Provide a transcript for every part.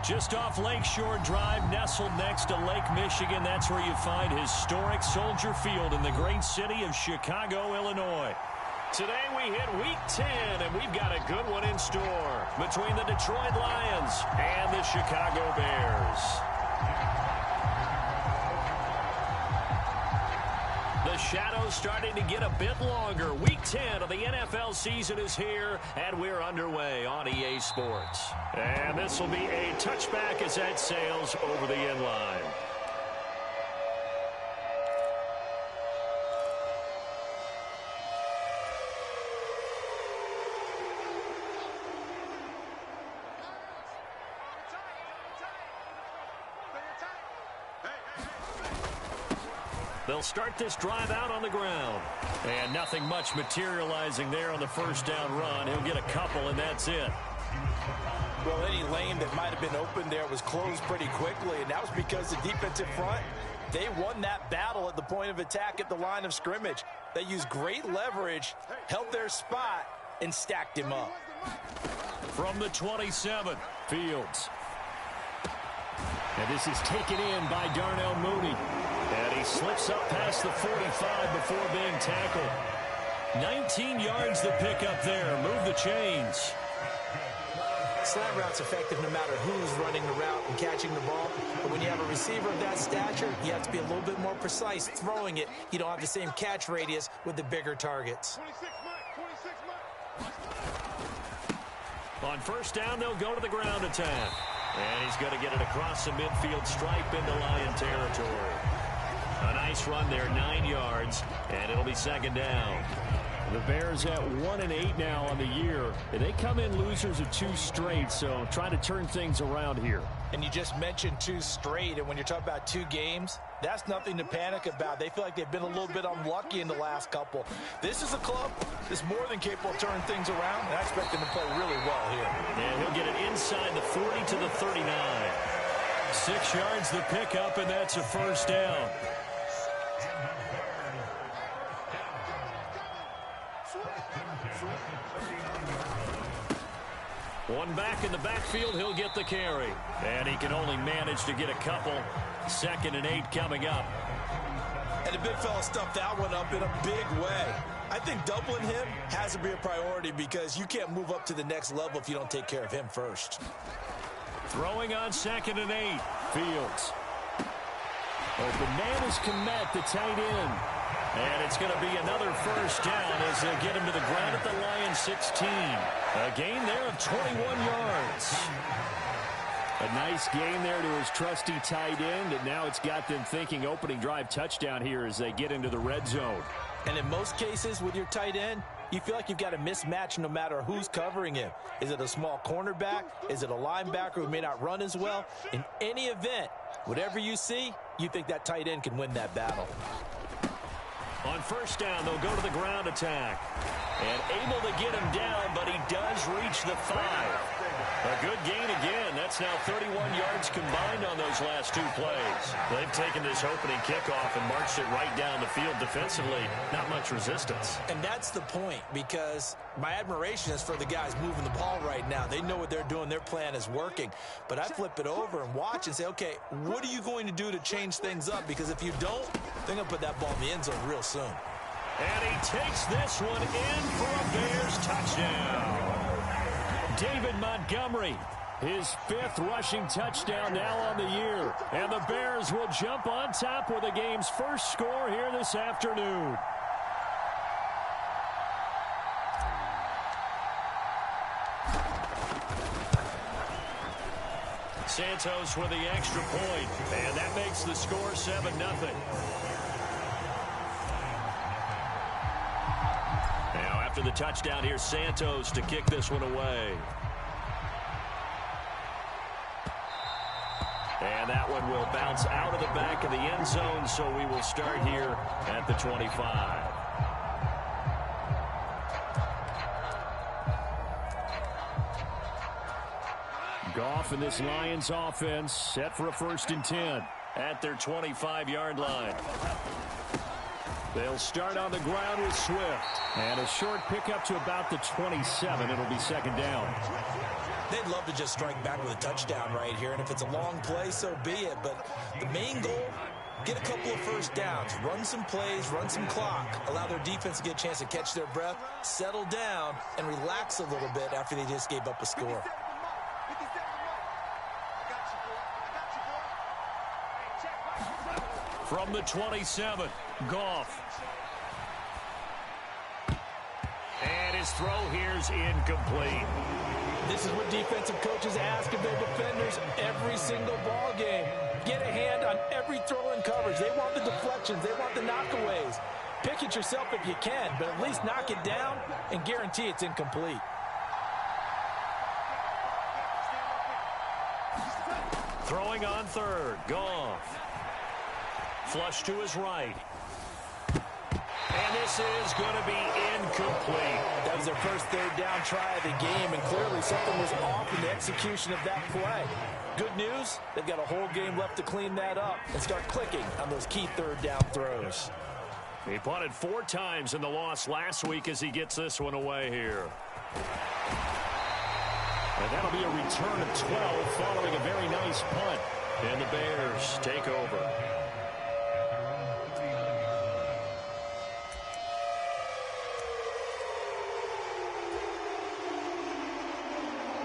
Just off Lakeshore Drive, nestled next to Lake Michigan. That's where you find historic Soldier Field in the great city of Chicago, Illinois. Today we hit Week 10, and we've got a good one in store between the Detroit Lions and the Chicago Bears. The shadow's starting to get a bit longer. Week 10 of the NFL season is here, and we're underway on EA Sports. And this will be a touchback as that sails over the end line. They'll start this drive out on the ground. And nothing much materializing there on the first down run. He'll get a couple, and that's it. Well, any lane that might have been open there was closed pretty quickly, and that was because the defensive front, they won that battle at the point of attack at the line of scrimmage. They used great leverage, held their spot, and stacked him up. From the 27, Fields. And this is taken in by Darnell Mooney. And he slips up past the 45 before being tackled. 19 yards to pick up there. Move the chains. Slant route's effective no matter who's running the route and catching the ball. But when you have a receiver of that stature, you have to be a little bit more precise throwing it. You don't have the same catch radius with the bigger targets. On first down, they'll go to the ground attack. And he's going to get it across the midfield stripe into Lion territory. A nice run there, 9 yards, and it'll be second down. The Bears at 1-8 now on the year. They come in losers of 2 straight, so trying to turn things around here. And you just mentioned 2 straight, and when you're talking about 2 games, that's nothing to panic about. They feel like they've been a little bit unlucky in the last couple. This is a club that's more than capable of turning things around, and I expect them to play really well here. And he'll get it inside the 40 to the 39. 6 yards the pickup, and that's a first down. One back in the backfield, he'll get the carry. And he can only manage to get a couple. 2nd and 8 coming up. And the big fella stuffed that one up in a big way. I think doubling him has to be a priority because you can't move up to the next level if you don't take care of him first. Throwing on 2nd and 8. Fields. Open man is Kmet, the tight end. And it's going to be another first down as they get him to the ground at the Lions 16. A gain there of 21 yards. A nice gain there to his trusty tight end, and now it's got them thinking opening drive touchdown here as they get into the red zone. And in most cases with your tight end, you feel like you've got a mismatch no matter who's covering him. Is it a small cornerback? Is it a linebacker who may not run as well? In any event, whatever you see, you think that tight end can win that battle. On first down, they'll go to the ground attack. And able to get him down, but he does reach the 5. A good gain again. That's now 31 yards combined on those last 2 plays. They've taken this opening kickoff and marched it right down the field defensively. Not much resistance. And that's the point, because my admiration is for the guys moving the ball right now. They know what they're doing. Their plan is working. But I flip it over and watch and say, okay, what are you going to do to change things up? Because if you don't, they're going to put that ball in the end zone real soon. And he takes this one in for a Bears touchdown. David Montgomery, his 5th rushing touchdown now on the year. And the Bears will jump on top with the game's first score here this afternoon. Santos with the extra point, and that makes the score 7-0. Now after the touchdown, here's Santos to kick this one away. And that one will bounce out of the back of the end zone, so we will start here at the 25. Goff and this Lions offense set for a 1st and 10 at their 25-yard line. They'll start on the ground with Swift. And a short pickup to about the 27. It'll be 2nd down. They'd love to just strike back with a touchdown right here, and if it's a long play, so be it. But the main goal, get a couple of first downs, run some plays, run some clock, allow their defense to get a chance to catch their breath, settle down, and relax a little bit after they just gave up a score. From the 27, Goff. And his throw here's incomplete. This is what defensive coaches ask of their defenders every single ball game. Get a hand on every throw in coverage. They want the deflections. They want the knockaways. Pick it yourself if you can, but at least knock it down and guarantee it's incomplete. Throwing on third, Goff. Flush to his right. And this is going to be incomplete. That was their first third down try of the game, and clearly something was off in the execution of that play. Good news, they've got a whole game left to clean that up and start clicking on those key third down throws. He punted 4 times in the loss last week as he gets this one away here. And that'll be a return of 12 following a very nice punt. And the Bears take over.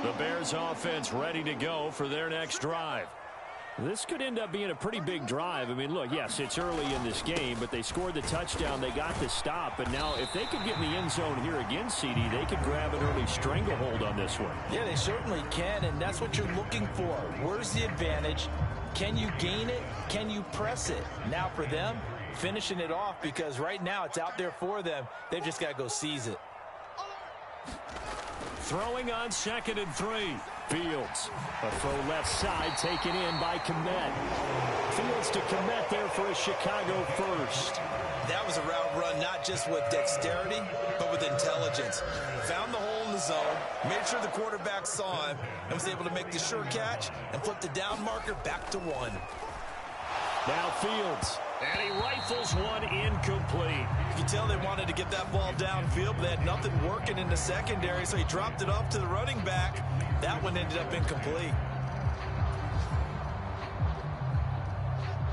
The Bears offense ready to go for their next drive. This could end up being a pretty big drive. I mean, look, yes, it's early in this game, but they scored the touchdown. They got the stop. And now if they could get in the end zone here again, CD, they could grab an early stranglehold on this one. Yeah, they certainly can, and that's what you're looking for. Where's the advantage? Can you gain it? Can you press it? Now for them, finishing it off, because right now it's out there for them. They've just got to go seize it. Throwing on 2nd and 3. Fields. A throw left side taken in by Kmet. Fields to Kmet there for a Chicago first. That was a route run not just with dexterity, but with intelligence. Found the hole in the zone, made sure the quarterback saw him, and was able to make the sure catch and flip the down marker back to 1. Now Fields. And he rifles one incomplete. You can tell they wanted to get that ball downfield, but they had nothing working in the secondary, so he dropped it off to the running back. That one ended up incomplete.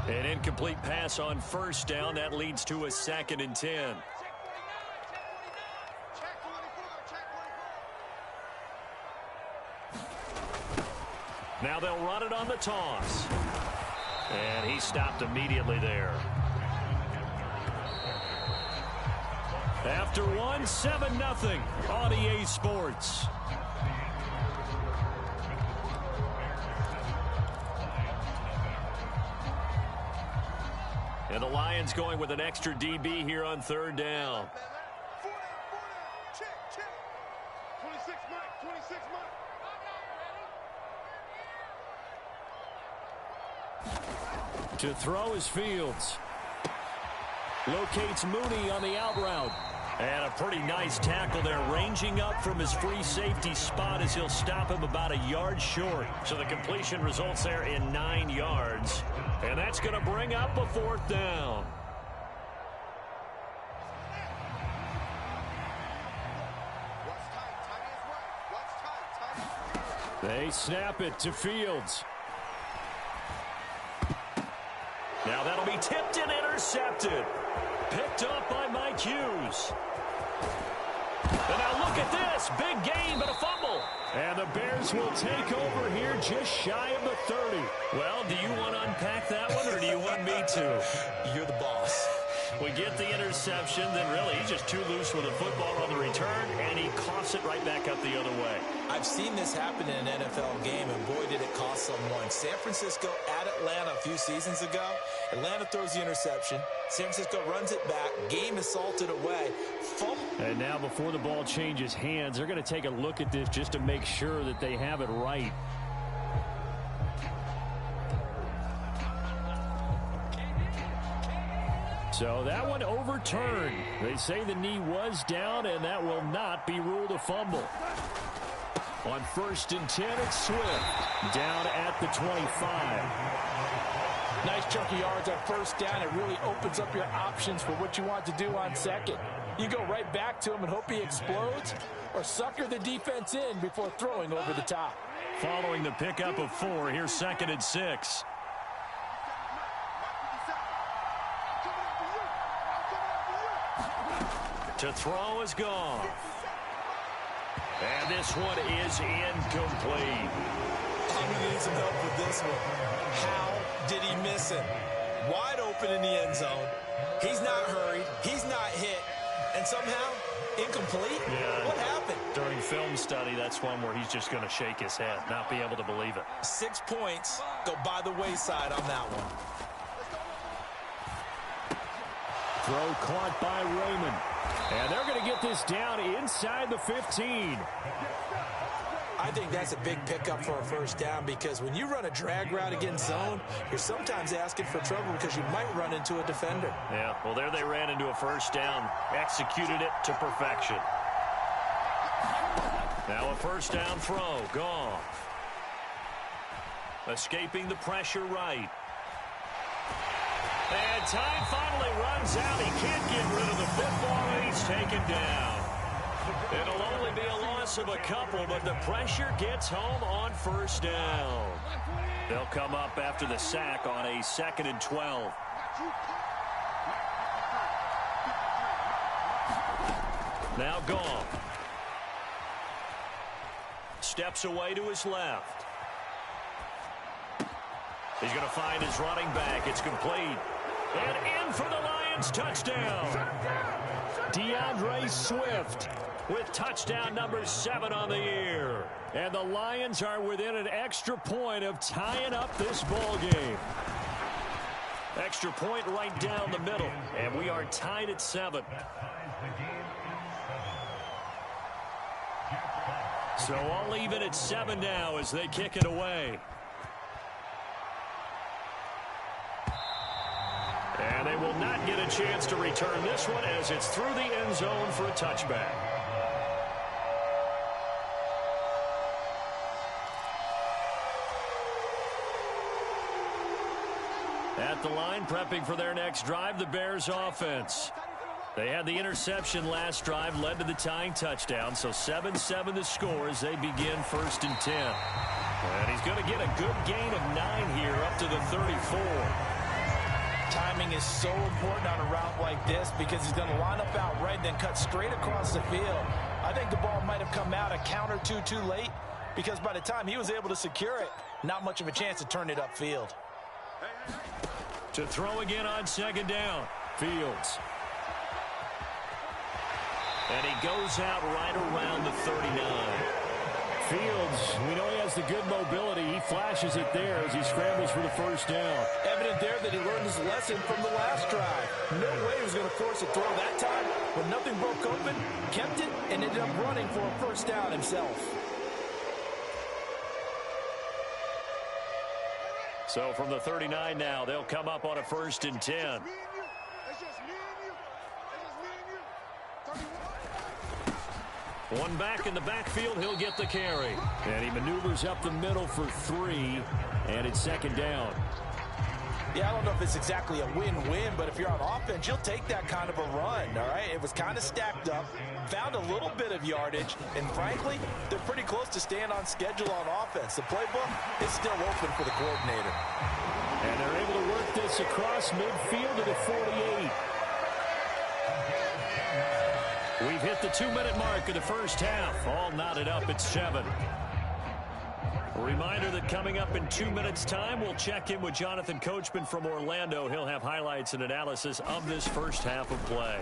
An incomplete pass on first down. That leads to a 2nd and 10. Now they'll run it on the toss. And he stopped immediately there. After one, 7-0 on EA Sports. And the Lions going with an extra DB here on third down. To throw is Fields. Locates Mooney on the out route. And a pretty nice tackle there, ranging up from his free safety spot as he'll stop him about a yard short. So the completion results there in 9 yards. And that's going to bring up a 4th down. They snap it to Fields. Now that'll be tipped and intercepted. Picked up by Mike Hughes. And now look at this. Big gain, but a fumble. And the Bears will take over here just shy of the 30. Well, do you want to unpack that one, or do you want me to? You're the boss. We get the interception, then really he's just too loose with the football on the return, and he coughs it right back up the other way. I've seen this happen in an NFL game, and boy, did it cost someone. San Francisco at Atlanta a few seasons ago. Atlanta throws the interception. San Francisco runs it back. Game is salted away. And now before the ball changes hands, they're going to take a look at this just to make sure that they have it right. So that one overturned. They say the knee was down, and that will not be ruled a fumble. On 1st and 10, it's Swift. Down at the 25. Nice chunk of yards on first down. It really opens up your options for what you want to do on second. You go right back to him and hope he explodes, or sucker the defense in before throwing over the top. Following the pickup of 4, here's 2nd and 6. To throw is gone. And this one is incomplete. I'm going to need some help with this one. How did he miss him? Wide open in the end zone. He's not hurried. He's not hit. And somehow, incomplete? Yeah. What happened? During film study, that's one where he's just going to shake his head, not be able to believe it. 6 points go by the wayside on that one. Throw caught by Raymond. And they're going to get this down inside the 15. I think that's a big pickup for a first down, because when you run a drag route against zone, you're sometimes asking for trouble because you might run into a defender. Yeah, well, there they ran into a first down, executed it to perfection. Now a first down throw, gone. Escaping the pressure right. And time finally runs out. He can't get rid of the football, and he's taken down. It'll only be a loss of a couple, but the pressure gets home on first down. They'll come up after the sack on a 2nd and 12. Now gone. Steps away to his left. He's going to find his running back. It's complete. And in for the Lions touchdown. DeAndre Swift with touchdown number 7 on the year. And the Lions are within an extra point of tying up this ball game. Extra point right down the middle. And we are tied at 7. So I'll leave it at 7 now as they kick it away. And they will not get a chance to return this one as it's through the end zone for a touchback. At the line, prepping for their next drive, the Bears offense. They had the interception last drive, led to the tying touchdown, so 7-7 the score as they begin 1st and 10. And he's going to get a good gain of 9 here up to the 34. Timing is so important on a route like this, because he's going to line up out right and then cut straight across the field. I think the ball might have come out a count or two too late, because by the time he was able to secure it, not much of a chance to turn it upfield. To throw again on 2nd down, Fields. And he goes out right around the 39. Fields, we know he has the good mobility. He flashes it there as he scrambles for the first down. Evident there that he learned his lesson from the last drive. No way he was going to force a throw that time. When nothing broke open, kept it, and ended up running for a first down himself. So from the 39 now, they'll come up on a 1st and 10. One back in the backfield, he'll get the carry. And he maneuvers up the middle for 3, and it's 2nd down. Yeah, I don't know if it's exactly a win-win, but if you're on offense, you'll take that kind of a run, all right? It was kind of stacked up, found a little bit of yardage, and frankly, they're pretty close to staying on schedule on offense. The playbook is still open for the coordinator. And they're able to work this across midfield to the 48. We've hit the 2-minute mark of the first half. All knotted up at 7. A reminder that coming up in 2 minutes' time, we'll check in with Jonathan Coachman from Orlando. He'll have highlights and analysis of this first half of play.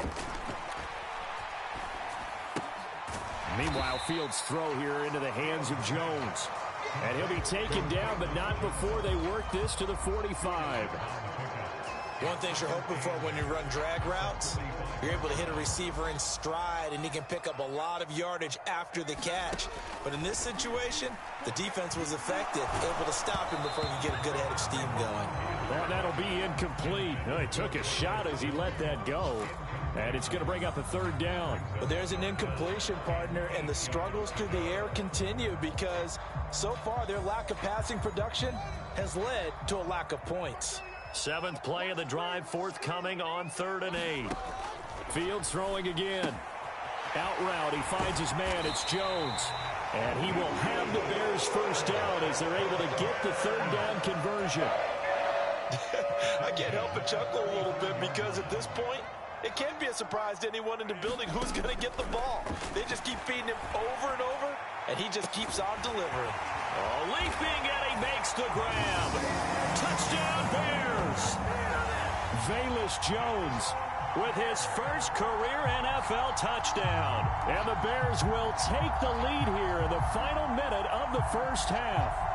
Meanwhile, Fields' throw here into the hands of Jones. And he'll be taken down, but not before they work this to the 45. One thing you're hoping for when you run drag routes, you're able to hit a receiver in stride, and he can pick up a lot of yardage after the catch. But in this situation, the defense was effective, able to stop him before he could get a good head of steam going. Well, that'll be incomplete. Well, he took a shot as he let that go. And it's going to bring up a 3rd down. But there's an incompletion, partner, and the struggles through the air continue because so far their lack of passing production has led to a lack of points. 7th play of the drive, forthcoming on 3rd and 8. Fields throwing again. Out route, he finds his man. It's Jones. And he will have the Bears first down as they're able to get the third down conversion. I can't help but chuckle a little bit because at this point, it can't be a surprise to anyone in the building who's going to get the ball. They just keep feeding him over and over, and he just keeps on delivering. Oh, leaping, and he makes the grab. Touchdown, Bears. Velus Jones with his first career NFL touchdown. And the Bears will take the lead here in the final minute of the first half.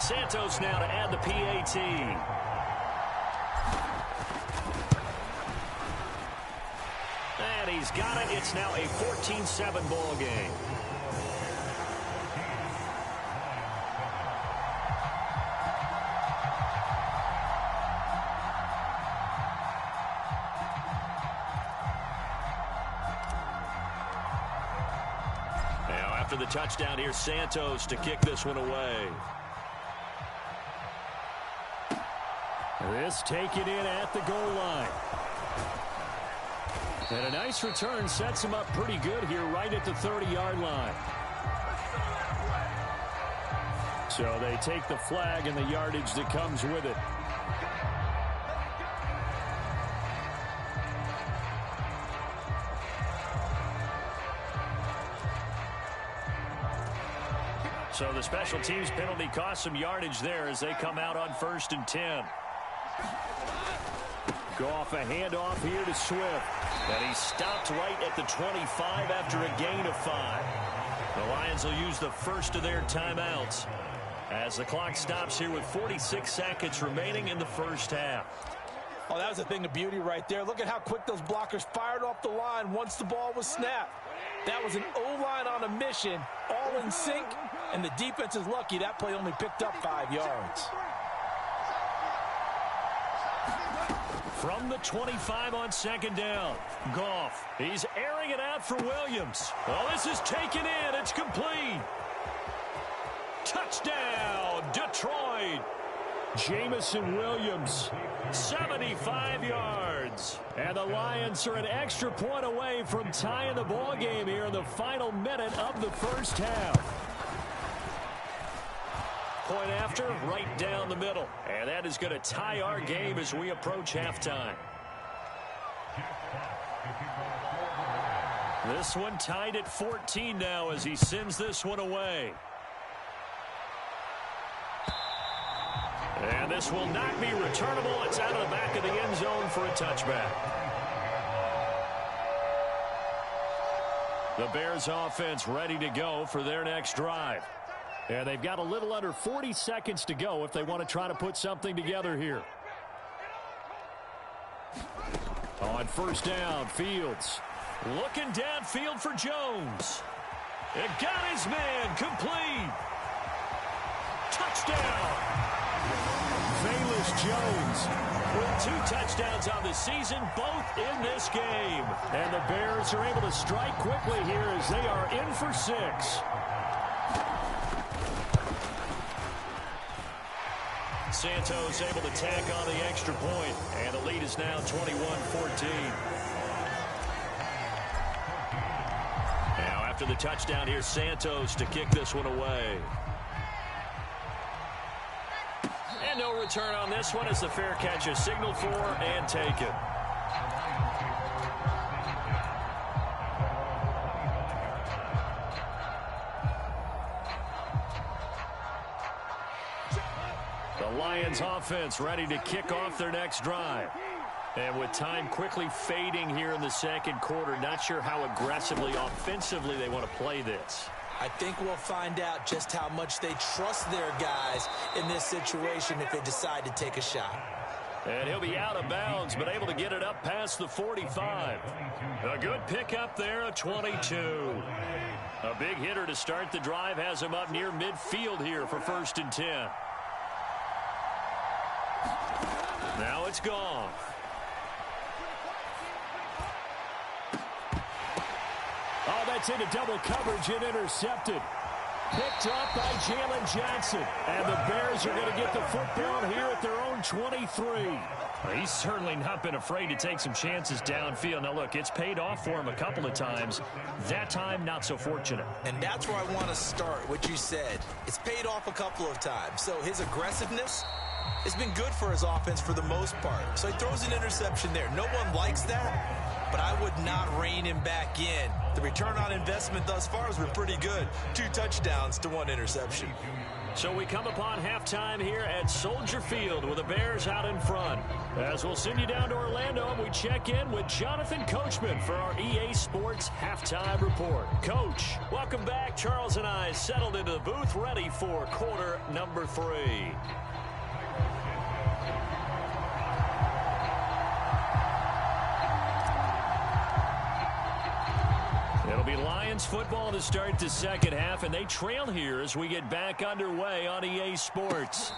Santos now to add the PAT. And he's got it. It's now a 14-7 ball game. Now after the touchdown, here's Santos to kick this one away. This taken in at the goal line. And a nice return sets him up pretty good here right at the 30-yard line. So they take the flag and the yardage that comes with it. So the special teams penalty cost some yardage there as they come out on 1st and 10. Goff a handoff here to Swift. And he stopped right at the 25 after a gain of 5. The Lions will use the first of their timeouts as the clock stops here with 46 seconds remaining in the first half. Oh, that was a thing of beauty right there. Look at how quick those blockers fired off the line once the ball was snapped. That was an O-line on a mission, all in sync, and the defense is lucky that play only picked up 5 yards. From the 25 on 2nd down, Goff. He's airing it out for Williams. Oh, this is taken in. It's complete. Touchdown, Detroit. Jamison Williams, 75 yards. And the Lions are an extra point away from tying the ball game here in the final minute of the first half. Point after, right down the middle. And that is going to tie our game as we approach halftime. This one tied at 14 now as he sends this one away. And this will not be returnable. It's out of the back of the end zone for a touchback. The Bears offense ready to go for their next drive. And they've got a little under 40 seconds to go if they want to try to put something together here. On 1st down, Fields. Looking downfield for Jones. It got his man complete. Touchdown. Velus Jones with 2 touchdowns on the season, both in this game. And the Bears are able to strike quickly here as they are in for 6. Santos able to tack on the extra point, and the lead is now 21-14. Now after the touchdown, here's Santos to kick this one away. And no return on this one as the fair catch is signaled for and taken. The Lions offense ready to kick off their next drive. And with time quickly fading here in the second quarter, not sure how aggressively, offensively they want to play this. I think we'll find out just how much they trust their guys in this situation if they decide to take a shot. And he'll be out of bounds, but able to get it up past the 45. A good pickup there, a 22. A big hitter to start the drive has him up near midfield here for 1st and 10. Now it's gone. Oh, that gets into double coverage and intercepted. Picked up by Jalen Johnson. And the Bears are going to get the football here at their own 23. He's certainly not been afraid to take some chances downfield. Now, look, it's paid off for him a couple of times. That time, not so fortunate. And that's where I want to start, what you said. It's paid off a couple of times. So his aggressiveness has been good for his offense for the most part. So he throws an interception there. No one likes that, but I would not rein him back in. The return on investment thus far has been pretty good. 2 touchdowns to 1 interception. So we come upon halftime here at Soldier Field with the Bears out in front. As we'll send you down to Orlando, we check in with Jonathan Coachman for our EA Sports Halftime Report. Coach, welcome back. Charles and I settled into the booth ready for quarter number 3. It'll be Lions football to start the second half, and they trail here as we get back underway on EA Sports.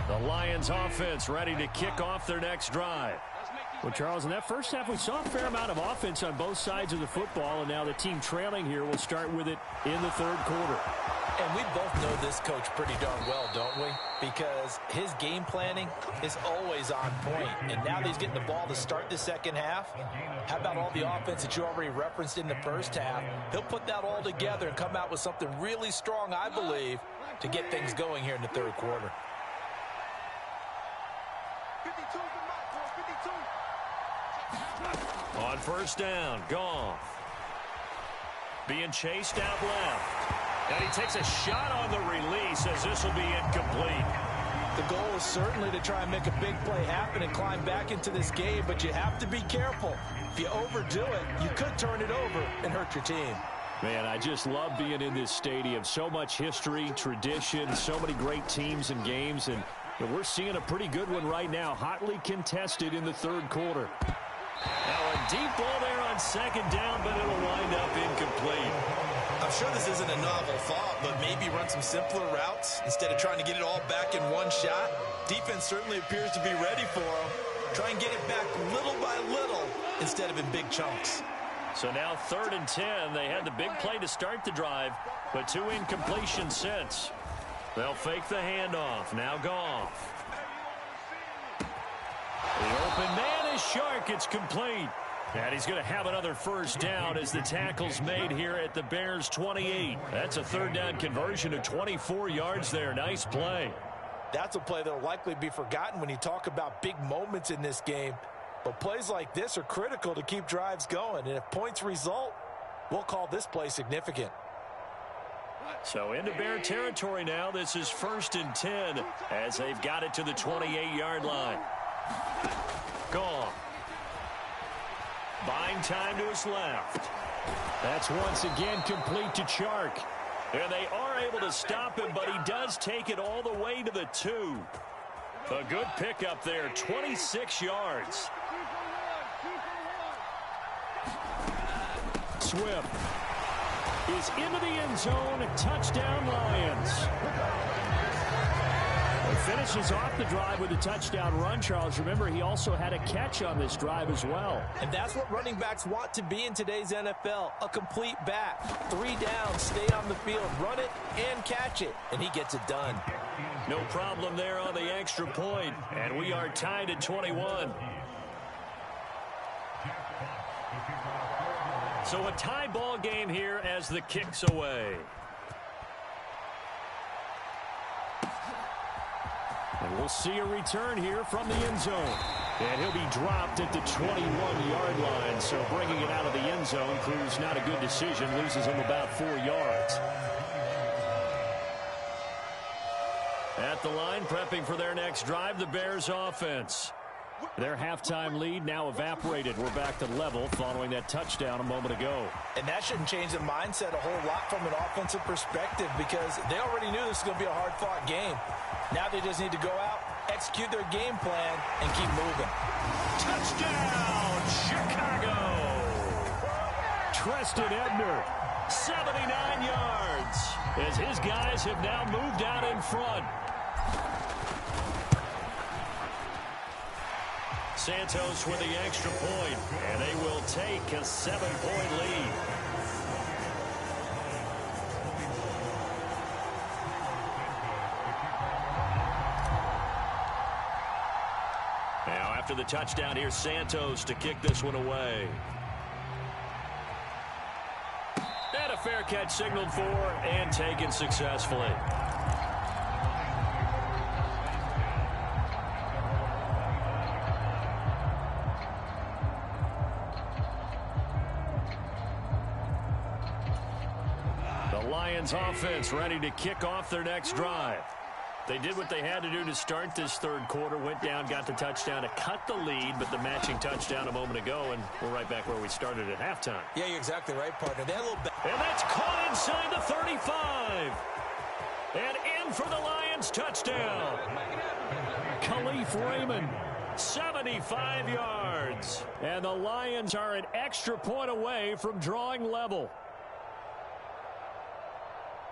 The Lions offense ready to kick off their next drive. Well, Charles, in that first half, we saw a fair amount of offense on both sides of the football, and now the team trailing here will start with it in the third quarter. And we both know this coach pretty darn well, don't we? Because his game planning is always on point. And now that he's getting the ball to start the second half, how about all the offense that you already referenced in the first half? He'll put that all together and come out with something really strong, I believe, to get things going here in the third quarter. 52. On first down, Goff. Being chased out left. And he takes a shot on the release as this will be incomplete. The goal is certainly to try and make a big play happen and climb back into this game, but you have to be careful. If you overdo it, you could turn it over and hurt your team. Man, I just love being in this stadium. So much history, tradition, so many great teams and games, and we're seeing a pretty good one right now, hotly contested in the third quarter. Now a deep ball there on second down, but it'll wind up incomplete. I'm sure this isn't a novel thought, but maybe run some simpler routes instead of trying to get it all back in one shot. Defense certainly appears to be ready for him. Try and get it back little by little instead of in big chunks. So now 3rd and 10. They had the big play to start the drive, but 2 incompletions since. They'll fake the handoff. Now Goff. The open man is Shark. It's complete. And he's going to have another first down as the tackle's made here at the Bears 28. That's a 3rd down conversion of 24 yards there. Nice play. That's a play that will likely be forgotten when you talk about big moments in this game. But plays like this are critical to keep drives going. And if points result, we'll call this play significant. So into Bear territory now. This is 1st and 10 as they've got it to the 28-yard line. Goff. Buying time to his left. That's once again complete to Chark. And they are able to stop him, but he does take it all the way to the 2. A good pickup there, 26 yards. Swift is into the end zone. Touchdown, Lions. Finishes off the drive with a touchdown run, Charles. Remember, he also had a catch on this drive as well. And that's what running backs want to be in today's NFL, a complete back. 3 downs, stay on the field, run it, and catch it. And he gets it done. No problem there on the extra point. And we are tied at 21. So a tie ball game here as the kick's away. And we'll see a return here from the end zone. And he'll be dropped at the 21-yard line. So bringing it out of the end zone proves not a good decision. Loses him about 4 yards. At the line, prepping for their next drive, the Bears offense. Their halftime lead now evaporated. We're back to level following that touchdown a moment ago. And that shouldn't change the mindset a whole lot from an offensive perspective because they already knew this was going to be a hard-fought game. Now they just need to go out, execute their game plan, and keep moving. Touchdown, Chicago! Treston Ebner 79 yards, as his guys have now moved out in front. Santos with the extra point, and they will take a 7-point lead. Now after the touchdown, here's Santos to kick this one away. And a fair catch signaled for and taken successfully. The Lions offense ready to kick off their next drive. They did what they had to do to start this third quarter, went down, got the touchdown to cut the lead, but the matching touchdown a moment ago, and we're right back where we started at halftime. Yeah, you're exactly right, partner. They had a little bit. And that's caught inside the 35. And in for the Lions touchdown. Khalif Raymond, 75 yards. And the Lions are an extra point away from drawing level.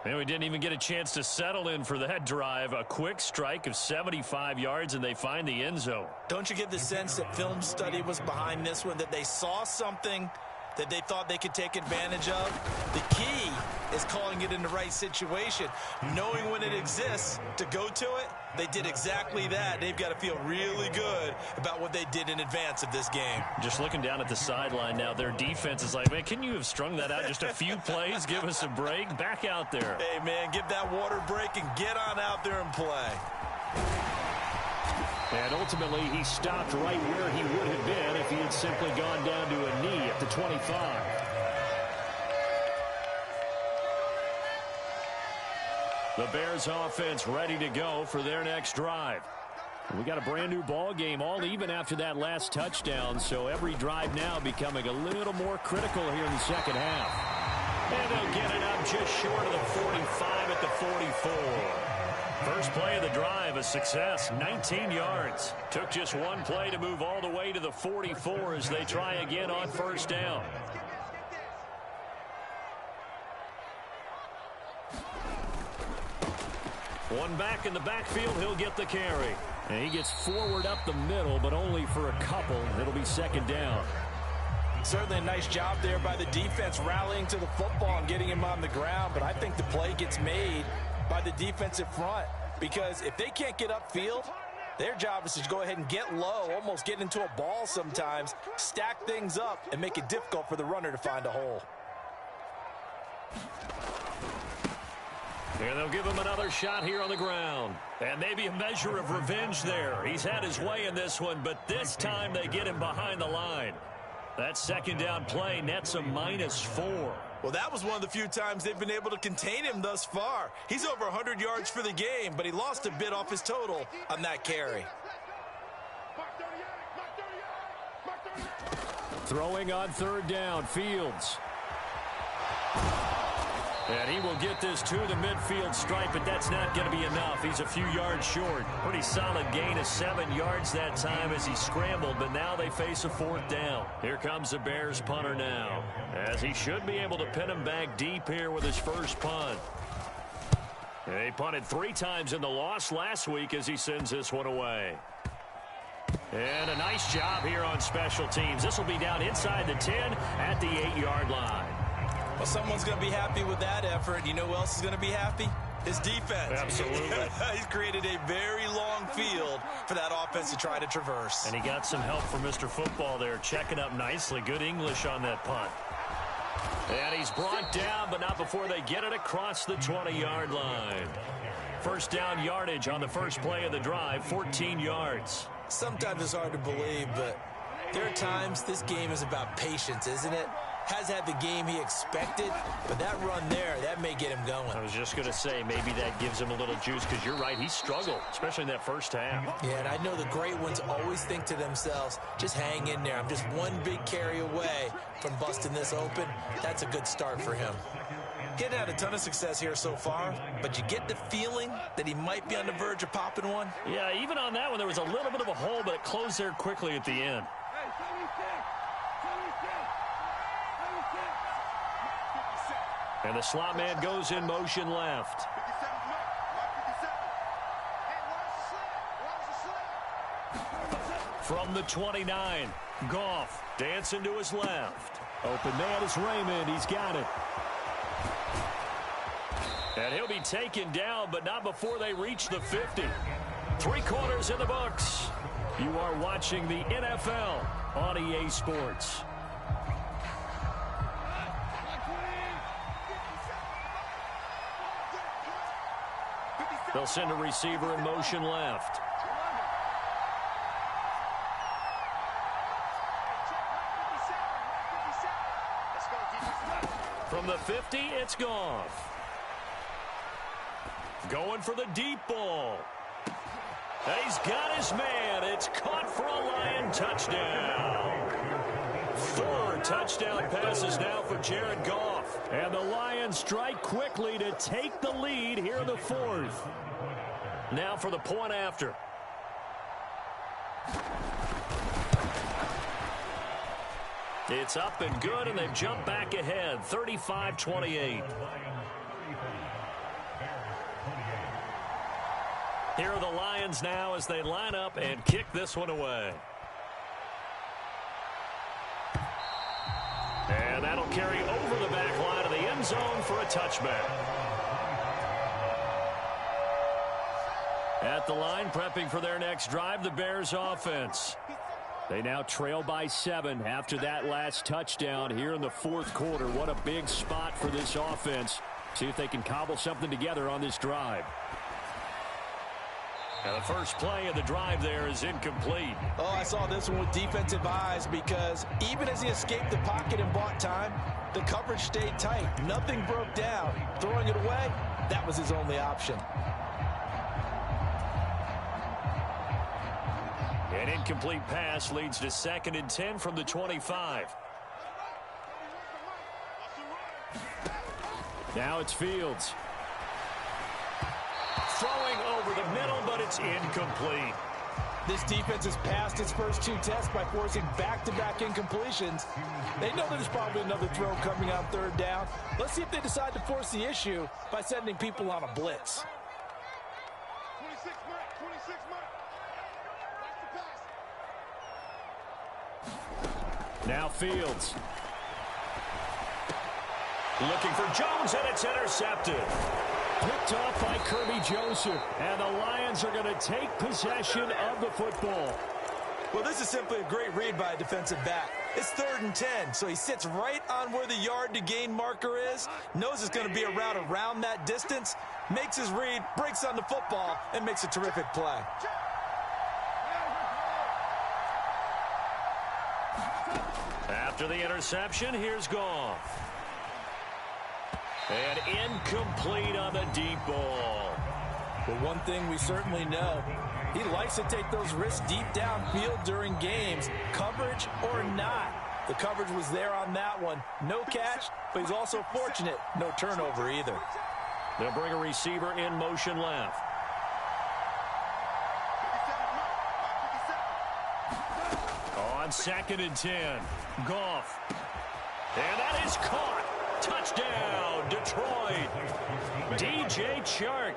And we didn't even get a chance to settle in for that drive. A quick strike of 75 yards, and they find the end zone. Don't you get the sense that film study was behind this one, that they saw something that they thought they could take advantage of? The key is calling it in the right situation. Knowing when it exists to go to it, they did exactly that. They've got to feel really good about what they did in advance of this game. Just looking down at the sideline now, their defense is like, man, can you have strung that out just a few plays? Give us a break. Back out there. Hey, man, give that water break and get on out there and play. And ultimately, he stopped right where he would have been if he had simply gone down to a knee at the 25. The Bears offense ready to go for their next drive. We got a brand new ball game, all even after that last touchdown, so every drive now becoming a little more critical here in the second half. And they'll get it up just short of the 45 at the 44. First play of the drive, a success, 19 yards. Took just one play to move all the way to the 44 as they try again on first down. One back in the backfield, he'll get the carry. And he gets forward up the middle, but only for a couple. It'll be second down. Certainly a nice job there by the defense rallying to the football and getting him on the ground, but I think the play gets made by the defensive front, because if they can't get upfield, their job is to go ahead and get low, almost get into a ball sometimes, stack things up, and make it difficult for the runner to find a hole. And they'll give him another shot here on the ground. And maybe a measure of revenge there. He's had his way in this one, but this time they get him behind the line. That second down play nets a -4. Well, that was one of the few times they've been able to contain him thus far. He's over 100 yards for the game, but he lost a bit off his total on that carry. Throwing on third down, Fields. And he will get this to the midfield stripe, but that's not going to be enough. He's a few yards short. Pretty solid gain of 7 yards that time as he scrambled, but now they face a fourth down. Here comes the Bears punter now, as he should be able to pin him back deep here with his first punt. They punted 3 times in the loss last week as he sends this one away. And a nice job here on special teams. This will be down inside the 10 at the 8-yard line. Well, someone's going to be happy with that effort. You know who else is going to be happy? His defense. Absolutely. He's created a very long field for that offense to try to traverse. And he got some help from Mr. Football there, checking up nicely. Good English on that punt. And he's brought down, but not before they get it across the 20-yard line. First down yardage on the first play of the drive, 14 yards. Sometimes it's hard to believe, but there are times this game is about patience, isn't it? Has had the game he expected, but that run there, that may get him going. I was just going to say, maybe that gives him a little juice, because you're right, he struggled, especially in that first half. Yeah, and I know the great ones always think to themselves, just hang in there. I'm just one big carry away from busting this open. That's a good start for him. He hadn't had a ton of success here so far, but you get the feeling that he might be on the verge of popping one. Yeah, even on that one, there was a little bit of a hole, but it closed there quickly at the end. And the slot man goes in motion left. From the 29, Goff dancing to his left. Open man is Raymond. He's got it. And he'll be taken down, but not before they reach the 50. 3 quarters in the books. You are watching the NFL on EA Sports. They'll send a receiver in motion left. From the 50, it's Goff. Going for the deep ball. And he's got his man. It's caught for a Lion touchdown. 4 touchdown passes now for Jared Goff. And the Lions strike quickly to take the lead here in the 4th. Now for the point after. It's up and good, and they've jumped back ahead, 35-28. Here are the Lions now as they line up and kick this one away. And that'll carry over the back line of the end zone for a touchback. At the line, prepping for their next drive, the Bears offense. They now trail by 7 after that last touchdown here in the 4th quarter. What a big spot for this offense. See if they can cobble something together on this drive. Now the first play of the drive there is incomplete. Oh, I saw this one with defensive eyes because even as he escaped the pocket and bought time, the coverage stayed tight. Nothing broke down. Throwing it away, that was his only option. An incomplete pass leads to 2nd and 10 from the 25. Now it's Fields. Throwing over the middle, but it's incomplete. This defense has passed its first 2 tests by forcing back-to-back incompletions. They know there's probably another throw coming on 3rd down. Let's see if they decide to force the issue by sending people on a blitz. 26 mark. Now Fields. Looking for Jones, and it's intercepted. Picked off by Kirby Joseph. And the Lions are going to take possession of the football. Well, this is simply a great read by a defensive back. It's 3rd and 10, so he sits right on where the yard-to-gain marker is, knows it's going to be a route around that distance, makes his read, breaks on the football, and makes a terrific play. After the interception, here's Goff. And incomplete on the deep ball. But one thing we certainly know, he likes to take those risks deep downfield during games, coverage or not. The coverage was there on that one. No catch, but he's also fortunate. No turnover either. They'll bring a receiver in motion left. On 2nd and 10, Goff. And that is caught. Touchdown, Detroit. DJ Chark,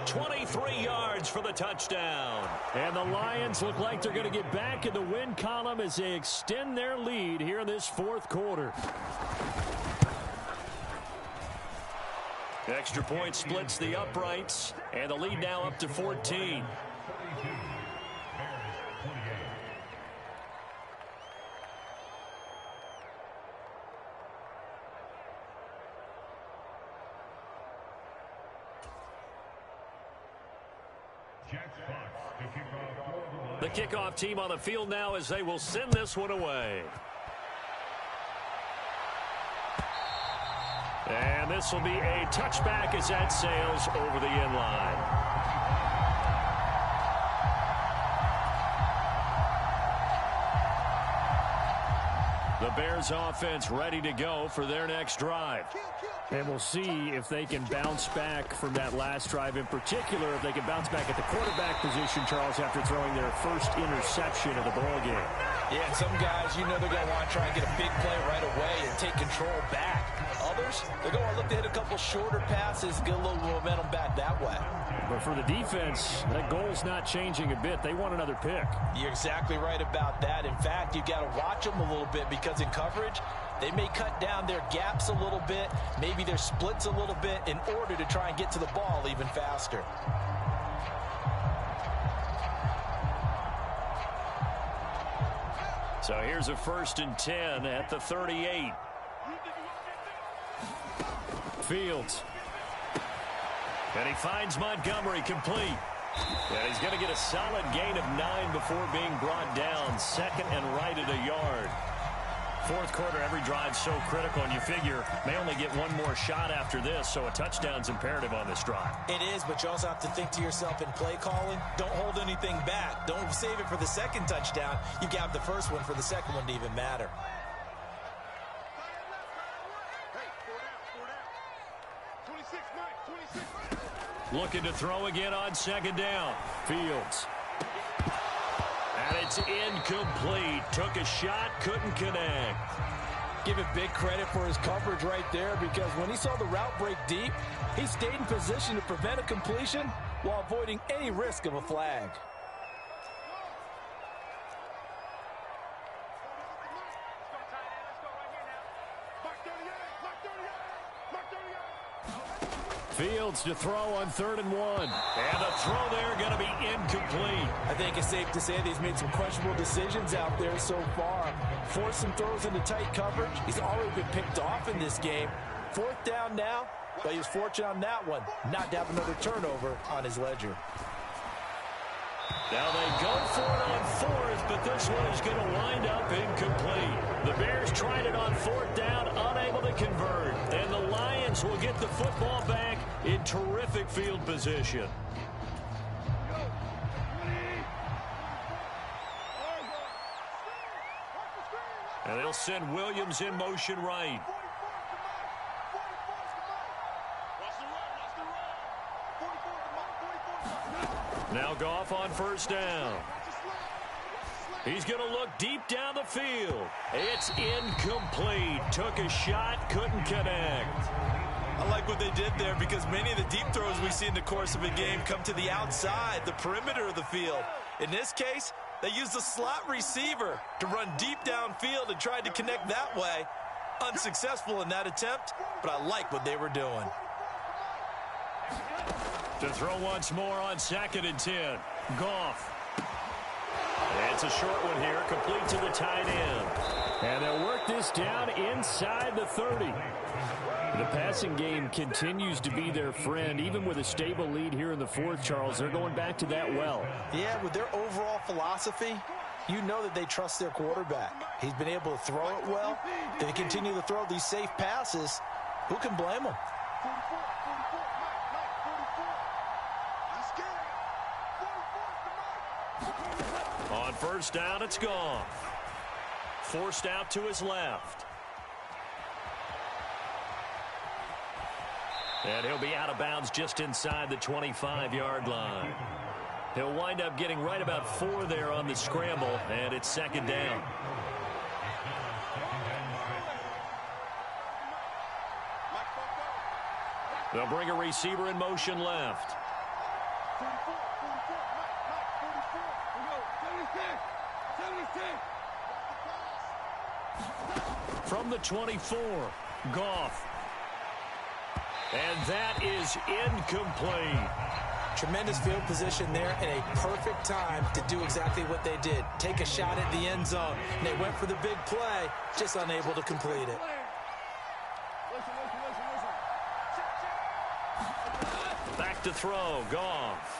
23 yards for the touchdown. And the Lions look like they're going to get back in the win column as they extend their lead here in this 4th quarter. Extra point splits the uprights, and the lead now up to 14. The kickoff team on the field now as they will send this one away. And this will be a touchback as that sails over the end line. The Bears offense ready to go for their next drive. And we'll see if they can bounce back from that last drive, in particular, if they can bounce back at the quarterback position, Charles, after throwing their first interception of the ball game. Yeah, and some guys, you know they're going to want to try and get a big play right away and take control back. Others, they're going to look to hit a couple shorter passes, get a little momentum back that way. But for the defense, that goal's not changing a bit. They want another pick. You're exactly right about that. In fact, you got to watch them a little bit because in coverage, they may cut down their gaps a little bit, maybe their splits a little bit in order to try and get to the ball even faster. So here's a 1st and 10 at the 38. Fields. And he finds Montgomery complete. And he's going to get a solid gain of 9 before being brought down. 2nd and right at a yard. 4th quarter, every drive so critical, and you figure may only get one more shot after this, so a touchdown's imperative on this drive. It is, but you also have to think to yourself in play calling, don't hold anything back. Don't save it for the 2nd touchdown. You got the 1st one for the 2nd one to even matter. Looking to throw again on 2nd down. Fields. And it's incomplete. Took a shot, couldn't connect. Give it big credit for his coverage right there because when he saw the route break deep, he stayed in position to prevent a completion while avoiding any risk of a flag. Fields to throw on 3rd and 1. And a throw there going to be incomplete. I think it's safe to say that he's made some questionable decisions out there so far. Forced some throws into tight coverage. He's already been picked off in this game. 4th down now, but he was fortunate on that one not to have another turnover on his ledger. Now they go for it on 4th, but this one is going to wind up incomplete. The Bears tried it on 4th down, unable to convert. And the Lions will get the football back in terrific field position. And they'll send Williams in motion right. Now Goff on 1st down. He's going to look deep down the field. It's incomplete. Took a shot, couldn't connect. I like what they did there because many of the deep throws we see in the course of a game come to the outside, the perimeter of the field. In this case, they used the slot receiver to run deep downfield and tried to connect that way. Unsuccessful in that attempt, but I like what they were doing. To throw once more on 2nd and 10. Goff. It's a short one here, complete to the tight end. And they'll work this down inside the 30. The passing game continues to be their friend. Even with a stable lead here in the 4th, Charles, they're going back to that well. Yeah, with their overall philosophy, you know that they trust their quarterback. He's been able to throw it well. They continue to throw these safe passes. Who can blame them? On 1st down, it's gone. Forced out to his left. And he'll be out of bounds just inside the 25-yard line. He'll wind up getting right about 4 there on the scramble, and it's 2nd down. They'll bring a receiver in motion left. From the 24, Goff. And that is incomplete. Tremendous field position there and a perfect time to do exactly what they did. Take a shot at the end zone. And they went for the big play, just unable to complete it. Back to throw, Goff.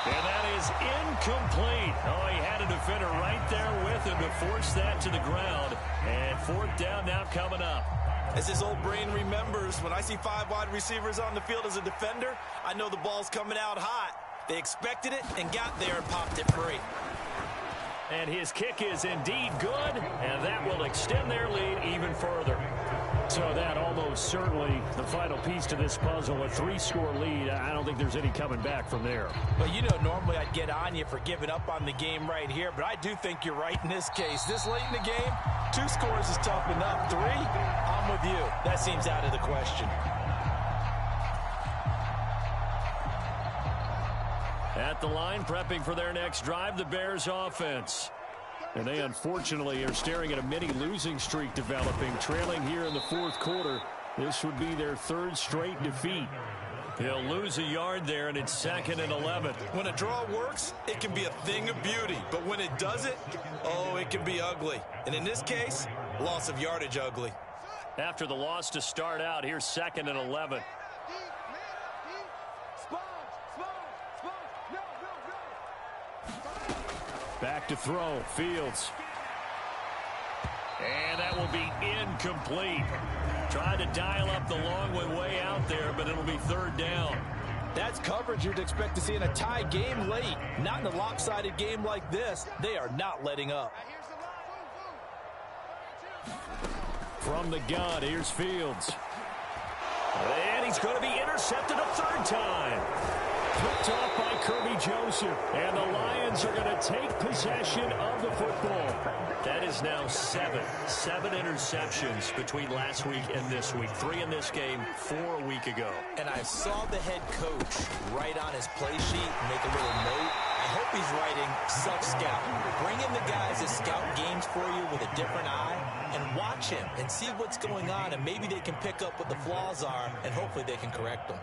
And that is incomplete. Oh, he had a defender right there with him to force that to the ground. And 4th down now coming up. As his old brain remembers, when I see 5 wide receivers on the field as a defender, I know the ball's coming out hot. They expected it and got there and popped it free. And his kick is indeed good, and that will extend their lead even further. So that almost certainly the final piece to this puzzle, a 3-score lead. I don't think there's any coming back from there. But, you know, normally I'd get on you for giving up on the game right here, but I do think you're right in this case. This late in the game, 2 scores is tough enough. 3, I'm with you. That seems out of the question. At the line, prepping for their next drive, the Bears offense. And they unfortunately are staring at a mini losing streak developing, trailing here in the 4th quarter. This would be their 3rd straight defeat. He'll lose a yard there, and it's 2nd and 11. When a draw works, it can be a thing of beauty. But when it doesn't, oh, it can be ugly. And in this case, loss of yardage ugly. After the loss to start out, here's 2nd and 11. Back to throw, Fields. And that will be incomplete. Tried to dial up the long way out there, but it'll be 3rd down. That's coverage you'd expect to see in a tie game late. Not in a lopsided game like this. They are not letting up. From the gun, here's Fields. And he's going to be intercepted a 3rd time. Picked off by Kirby Joseph. And the Lions are going to take possession of the football. That is now 7 interceptions between last week and this week. 3 in this game, 4 a week ago. And I saw the head coach write on his play sheet, make a little note. I hope he's writing self-scout. Bring in the guys that scout games for you with a different eye and watch him and see what's going on, and maybe they can pick up what the flaws are, and hopefully they can correct them.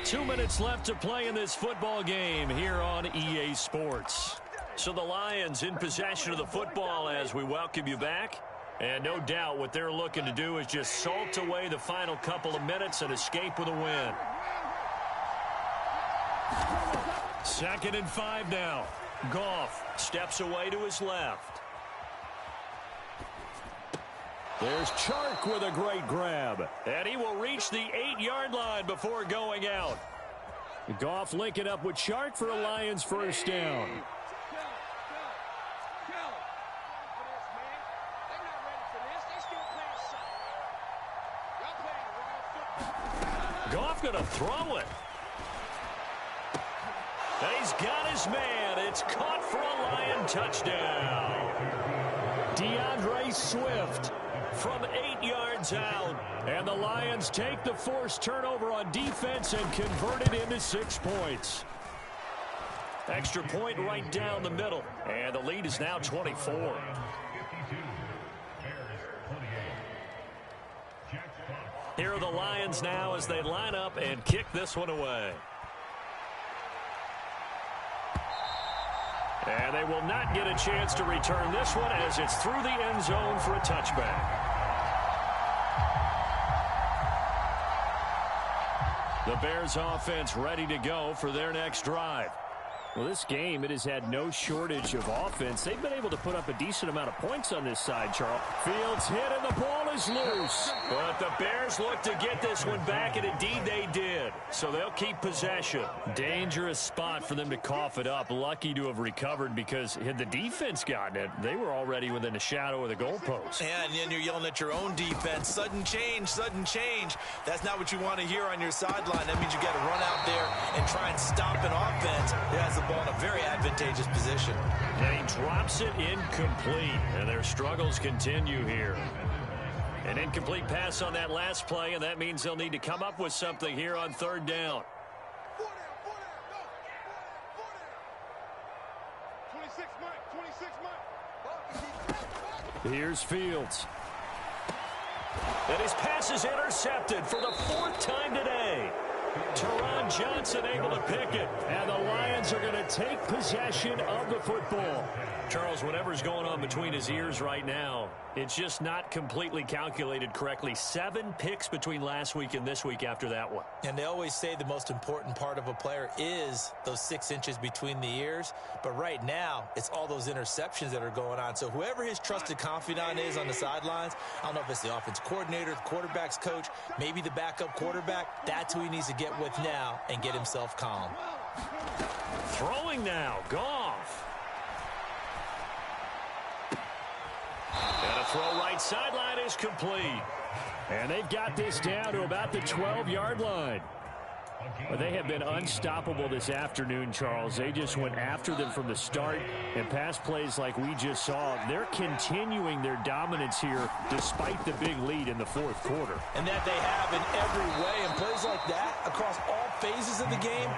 Two minutes left to play in this football game here on EA Sports. So the Lions in possession of the football as we welcome you back. And no doubt what they're looking to do is just salt away the final couple of minutes and escape with a win. 2nd and 5 now. Goff steps away to his left. There's Chark with a great grab. And he will reach the 8-yard line before going out. Goff linking up with Chark for a Lions 1st down. Goff going to throw it. And he's got his man. It's caught for a Lion touchdown. DeAndre Swift from 8 yards out. And the Lions take the forced turnover on defense and convert it into 6 points. Extra point right down the middle. And the lead is now 24. Here are the Lions now as they line up and kick this one away. And they will not get a chance to return this one as it's through the end zone for a touchback. The Bears offense ready to go for their next drive. Well, this game, it has had no shortage of offense. They've been able to put up a decent amount of points on this side, Charles. Fields hit and the ball is loose. But the Bears look to get this one back, and indeed they did. So they'll keep possession. Dangerous spot for them to cough it up. Lucky to have recovered because had the defense gotten it, they were already within a shadow of the goalpost. Yeah, and then you're yelling at your own defense. Sudden change, sudden change. That's not what you want to hear on your sideline. That means you got to run out there and try and stop an offense that has the ball in a very advantageous position. And he drops it incomplete, and their struggles continue here. An incomplete pass on that last play, and that means they'll need to come up with something here on 3rd down. 26 Mike. Here's Fields. And his pass is intercepted for the 4th time today. Teron Johnson able to pick it. And the Lions are going to take possession of the football. Charles, whatever's going on between his ears right now, it's just not completely calculated correctly. 7 picks between last week and this week after that one. And they always say the most important part of a player is those 6 inches between the ears. But right now, it's all those interceptions that are going on. So whoever his trusted confidant is on the sidelines, I don't know if it's the offense coordinator, the quarterback's coach, maybe the backup quarterback, that's who he needs to get with now and get himself calm. Throwing now, Goff. And a throw right sideline is complete. And they've got this down to about the 12-yard line. Well, they have been unstoppable this afternoon, Charles. They just went after them from the start, and pass plays like we just saw. They're continuing their dominance here despite the big lead in the fourth quarter. And that they have in every way. And plays like that across all phases of the game,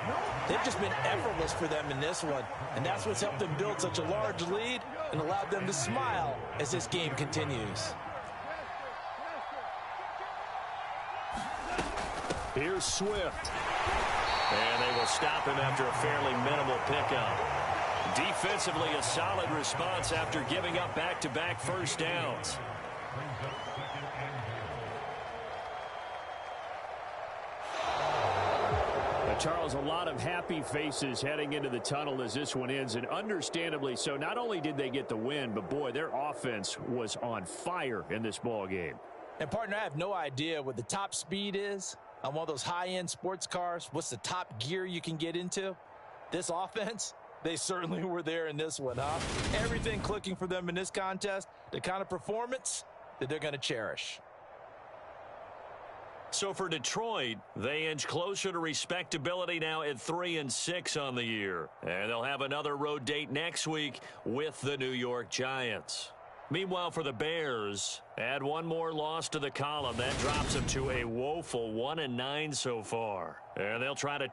they've just been effortless for them in this one. And that's what's helped them build such a large lead and allowed them to smile as this game continues. Here's Swift. And they will stop him after a fairly minimal pickup. Defensively, a solid response after giving up back-to-back first downs. Charles, a lot of happy faces heading into the tunnel as this one ends, and understandably so. Not only did they get the win, but boy, their offense was on fire in this ball game. And partner, I have no idea what the top speed is on one of those high-end sports cars. What's the top gear you can get into? This offense, they certainly were there in this one, huh? Everything clicking for them in this contest, the kind of performance that they're going to cherish. So for Detroit, they inch closer to respectability now at 3-6 on the year. And they'll have another road date next week with the New York Giants. Meanwhile, for the Bears, add one more loss to the column. That drops them to a woeful 1-9 so far. And they'll try to turn